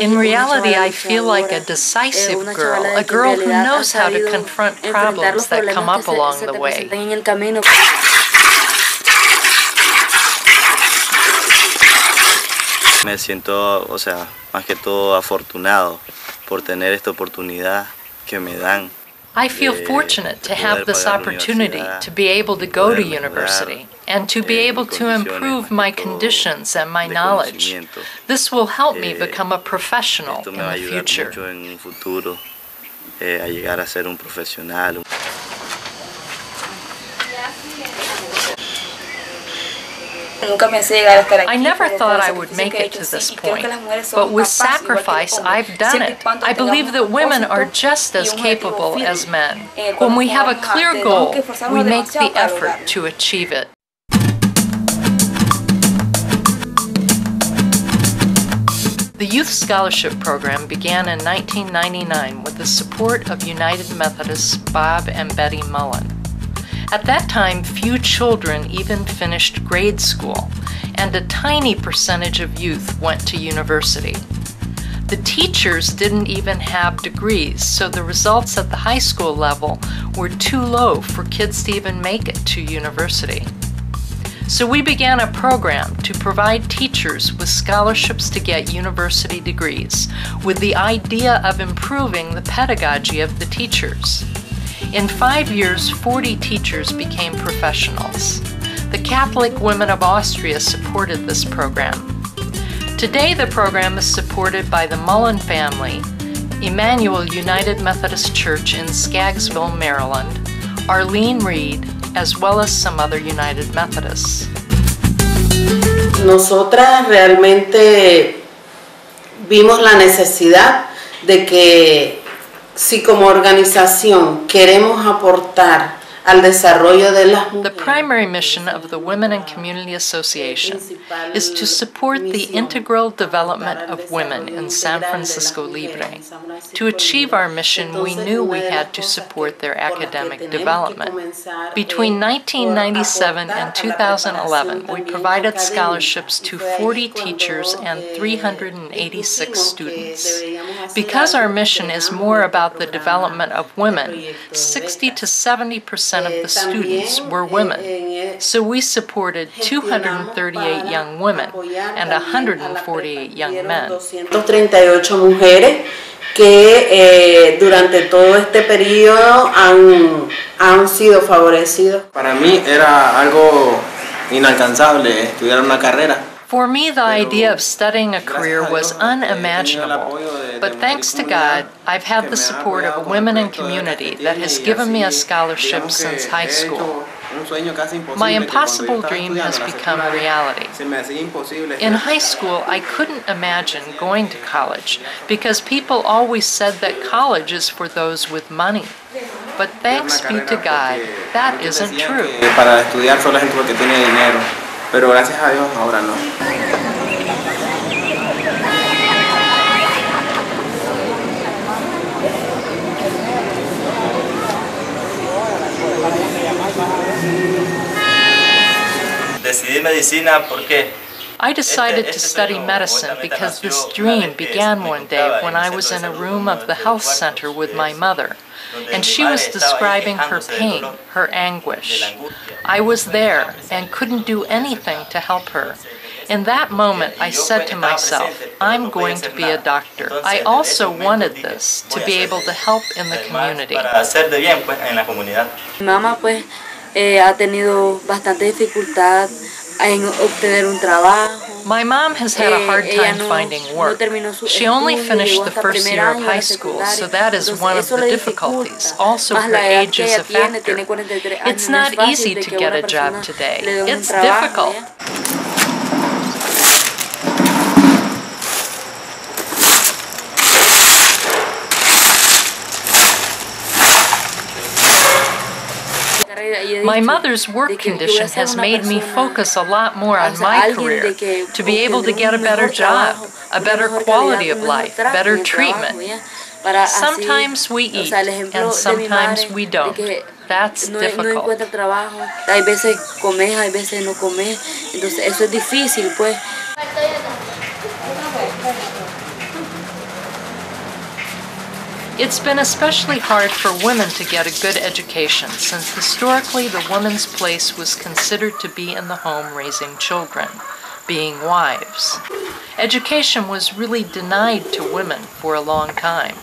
In reality, I feel like a decisive girl, a girl who knows how to confront problems that come up along the way. Me siento, o sea, más que todo afortunado por tener esta oportunidad que me dan. I feel fortunate to have this opportunity to be able to go to university and to be able to improve my conditions and my knowledge. This will help me become a professional in the future. A llegar a ser un profesional. I never thought I would make it to this point, but with sacrifice, I've done it. I believe that women are just as capable as men. When we have a clear goal, we make the effort to achieve it. The Youth Scholarship Program began in 1999 with the support of United Methodists Bob and Betty Mullen. At that time, few children even finished grade school, and a tiny percentage of youth went to university. The teachers didn't even have degrees, so the results at the high school level were too low for kids to even make it to university. So we began a program to provide teachers with scholarships to get university degrees, with the idea of improving the pedagogy of the teachers. In 5 years, 40 teachers became professionals. The Catholic Women of Austria supported this program. Today, the program is supported by the Mullen family, Emmanuel United Methodist Church in Skaggsville, Maryland, Arlene Reed, as well as some other United Methodists. Nosotras realmente vimos la necesidad de que si como organización queremos aportar al desarrollo de las mujeres. The primary mission of the Women and Community Association is to support the integral development of women in San Francisco Libre. To achieve our mission, we knew we had to support their academic development. Between 1997 and 2011, we provided scholarships to 40 teachers and 386 students. Because our mission is more about the development of women, 60 to 70% of the students were women. So we supported 238 young women and 148 young men. 238 mujeres que durante todo este periodo han sido favorecidos. Para mí era algo inalcanzable estudiar una carrera. For me, the idea of studying a career was unimaginable, but thanks to God, I've had the support of a women and community that has given me a scholarship since high school. My impossible dream has become reality. In high school, I couldn't imagine going to college because people always said that college is for those with money. But thanks be to God, that isn't true. Para estudiar solo gente porque tiene dinero. Pero gracias a Dios ahora no. Decidí medicina porque I decided to study medicine because this dream began one day when I was in a room of the health center with my mother, and she was describing her pain, her anguish. I was there and couldn't do anything to help her. In that moment, I said to myself, I'm going to be a doctor. I also wanted this, to be able to help in the community. Mamá pues ha tenido bastante dificultad en obtener un trabajo. My mom has had a hard time finding work. She only finished the first year of high school, so that is one of the difficulties. Also, her age is a factor. It's not easy to get a job today. It's difficult. My mother's work condition has made me focus a lot more on my career, to be able to get a better job, a better quality of life, better treatment. Sometimes we eat, and sometimes we don't. That's difficult. Hay veces comes, hay veces no comes, entonces eso es difícil, pues. It's been especially hard for women to get a good education since historically the woman's place was considered to be in the home raising children, being wives. Education was really denied to women for a long time.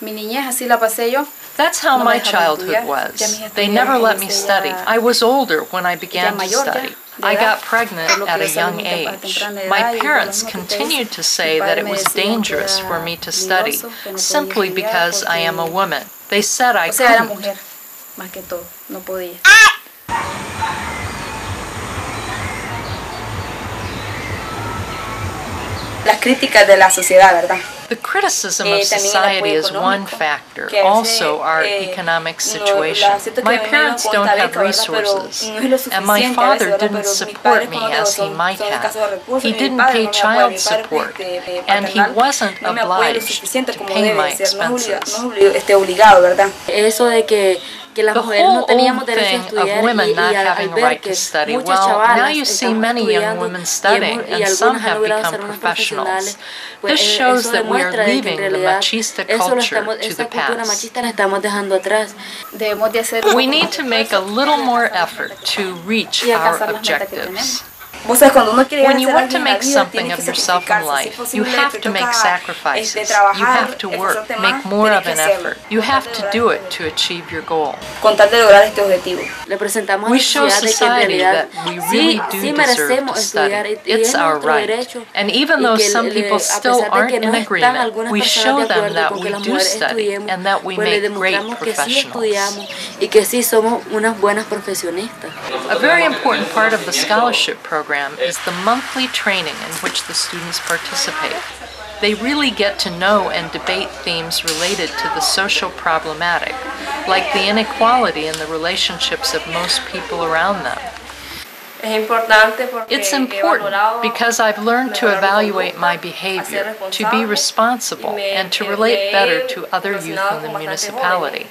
Mi niñez así la pasé yo. That's how my childhood was. They never let me study. I was older when I began to study. I got pregnant at a young age. My parents continued to say that it was dangerous for me to study simply because I am a woman. They said I couldn't. Las críticas de la sociedad, ¿verdad? The criticism of society is one factor, also our economic situation. My parents don't have resources, and my father didn't support me as he might have. He didn't pay child support, and he wasn't obliged to pay my expenses. Eso de que las The mujeres no whole teníamos old derecho a thing estudiar of women not al having a ver right que to study, muchas well, chavalas now you see estamos many young estudiando women studying, and algunas some han have logrado become ser unas professionals. profesionales. Pues This shows eso that we are demuestra de que leaving en the realidad machista eso lo culture estamos, to esa the cultura past. machista la estamos dejando atrás. Debemos de hacer We need to make a little more effort to reach our objectives. Vos sabés, cuando uno quiere When you hacer want to algo en la make vida, something tiene of que yourself in sacrificarse. Si life, es you posible, have te to make toca, sacrifices. trabajar, You have to work, esforzarte make más, more tienes of que an hacerlo. effort. You have to do it to achieve your goal. Con tal de lograr este objetivo. Le presentamos a We la show sociedad de que en society realidad that we really do sí deserve merecemos to estudiar study. y It's es our nuestro right. derecho. And even Y though que some people a still pesar de aren't que in no están agreement, algunas we personas show de them acuerdo that con que we las do mujeres study estudiemos, and that we pues le make great demostramos que sí professionals. estudiamos y que sí somos unas buenas profesionistas. A very important part of the scholarship program is the monthly training in which the students participate. They really get to know and debate themes related to the social problematic, like the inequality in the relationships of most people around them. It's important because I've learned to evaluate my behavior, to be responsible, and to relate better to other youth in the municipality.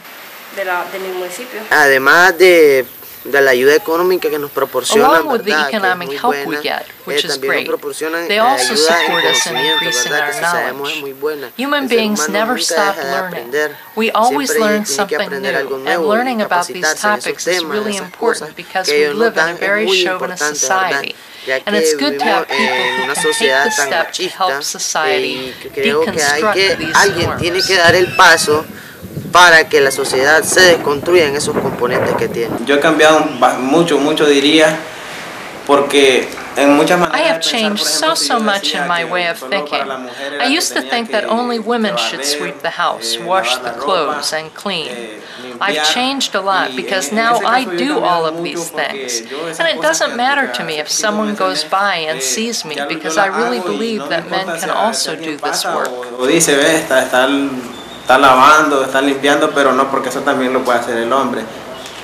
Además de la ayuda económica que nos proporcionan, Along with the ¿verdad? Que es economic muy help we buena, get, which is también nos great, proporcionan they also ayuda en support us in conocimiento, increasing ¿verdad? our Que si sabemos es knowledge. muy buena. Human El ser beings humano never nunca stop deja de learning. aprender. We always Siempre learn tiene que something aprender new, algo and nuevo y learning about these capacitarse en esos topics is temas, really esas important cosas because que we ellos nos live in a dan es very muy chauvinist importante, ¿verdad? society, Ya and it's que good to vivimos have people en who una can take sociedad the tan step to help machista society y que creo que hay deconstruct que these alguien tiene que norms. dar el paso para que la sociedad se desconstruya en esos componentes que tiene. Yo he cambiado mucho diría, porque en muchas I maneras have changed so much in my way of thinking. I used to think that only women should sweep the house, wash the clothes, and clean. I've changed a lot because now I do all of these things. And it doesn't matter to me if someone goes by and sees me because I really believe that men can also do this work. O dice, ve, está lavando, está limpiando, pero no, porque eso también lo puede hacer el hombre.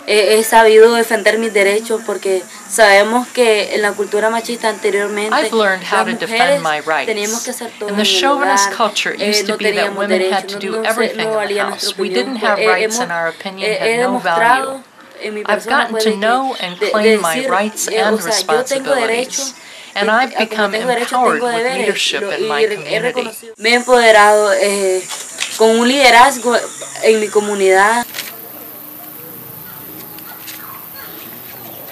He sabido defender mis derechos porque sabemos que en la cultura machista anteriormente I've learned how to defend my teníamos que rights. hacer todo In the en el chauvinist hogar, culture, it used to no be that teníamos women had derechos, to do everything in the house. We didn't have rights, and our opinion had no value. I've gotten to know and claim my rights and responsibilities, and I've become empowered with leadership in my community. Me he empoderado con un liderazgo en mi comunidad.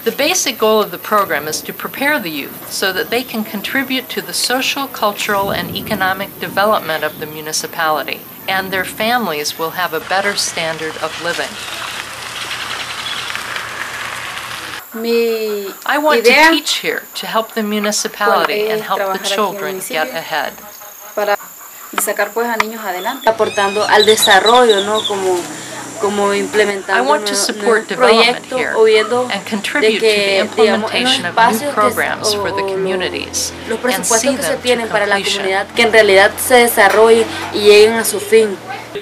The basic goal of the program is to prepare the youth so that they can contribute to the social, cultural, and economic development of the municipality, and their families will have a better standard of living. I want to teach here to help the municipality and help the children get ahead. Sacar pues a niños adelante. Aportando al desarrollo, ¿no? Como implementando I want to support development here and contribute to the implementation of new programs for the communities los and see presupuestos que se them to tienen para la completion. comunidad que en realidad se desarrollen y lleguen a su fin.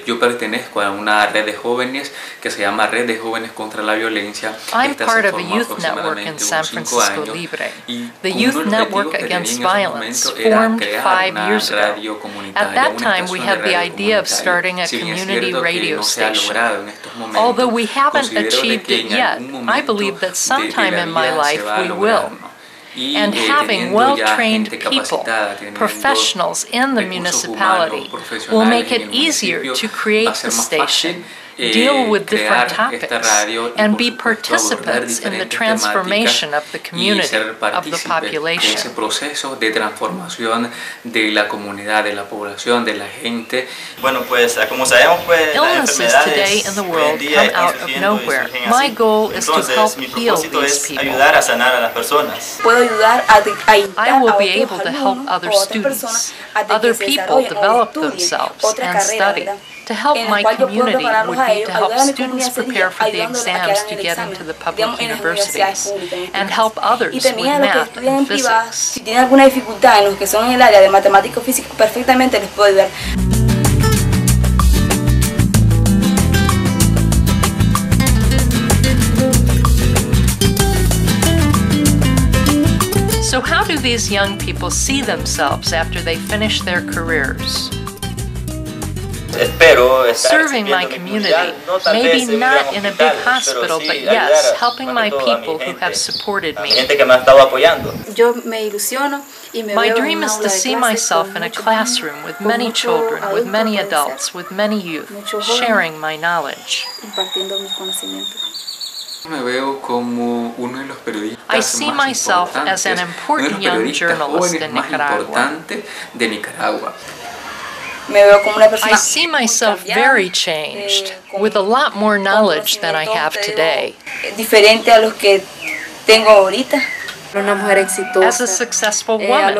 Yo pertenezco a una red de jóvenes que se llama Red de Jóvenes contra la Violencia. I'm Esta part se of a formó youth network in aproximadamente San unos 5 Francisco años, Libre. y The uno Youth de los Network objetivos que Against tenía en ese Violence momento era formed crear 5 una years ago. radio At comunitaria, that una time, we estación had de the radio idea of comunitaria. starting a Si bien es community cierto que radio no se ha station. logrado en estos momentos, Although we haven't considero de achieved que it en yet, algún I momento believe that de sometime la in my vida se life va a we lograr, will. ¿no? And having well-trained people, professionals in the municipality, will make it easier to create the station, deal with different topics, and be participants in the transformation of the community, of the population. Ese proceso de transformación de la comunidad, de la población, de la gente. Bueno, pues como sabemos, pues Illnesses today in the world come out of nowhere. My goal is to help heal these people. Ayudar a sanar a las personas. Puedo ayudar a I will be able to help other students, other people develop themselves and study. To help my community would be to help students prepare for the exams to get into the public universities, and help others with math and physics. Si tienen alguna dificultad en los que son en el área de matemáticas o física, perfectamente les puedo ayudar. So how do these young people see themselves after they finish their careers? Serving my community, maybe not in a big hospital, but yes, helping my people who have supported me. My dream is to see myself in a classroom with many children, with many adults, with many youth, sharing my knowledge. I see myself as an important young journalist in Nicaragua. I see myself very changed, with a lot more knowledge than I have today. As a successful woman,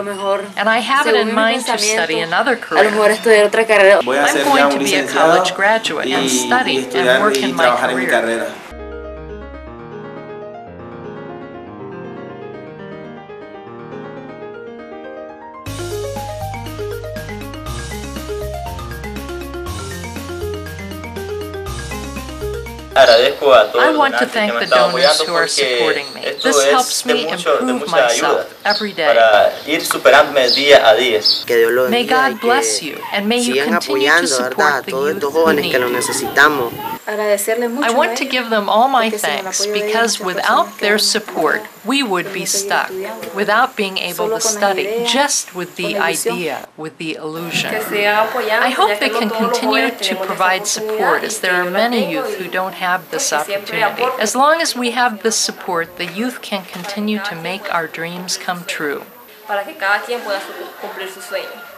and I have it in mind to study another career. I'm going to be a college graduate and study and work in my career. I want to thank the donors who are supporting me. This helps me improve myself every day. May God bless you, and may you continue to support the youth who need you. I want to give them all my thanks, because without their support, we would be stuck, without being able to study, just with the idea, with the illusion. I hope they can continue to provide support, as there are many youth who don't have this opportunity. As long as we have this support, the youth can continue to make our dreams come true. Para que cada quien pueda cumplir su sueño.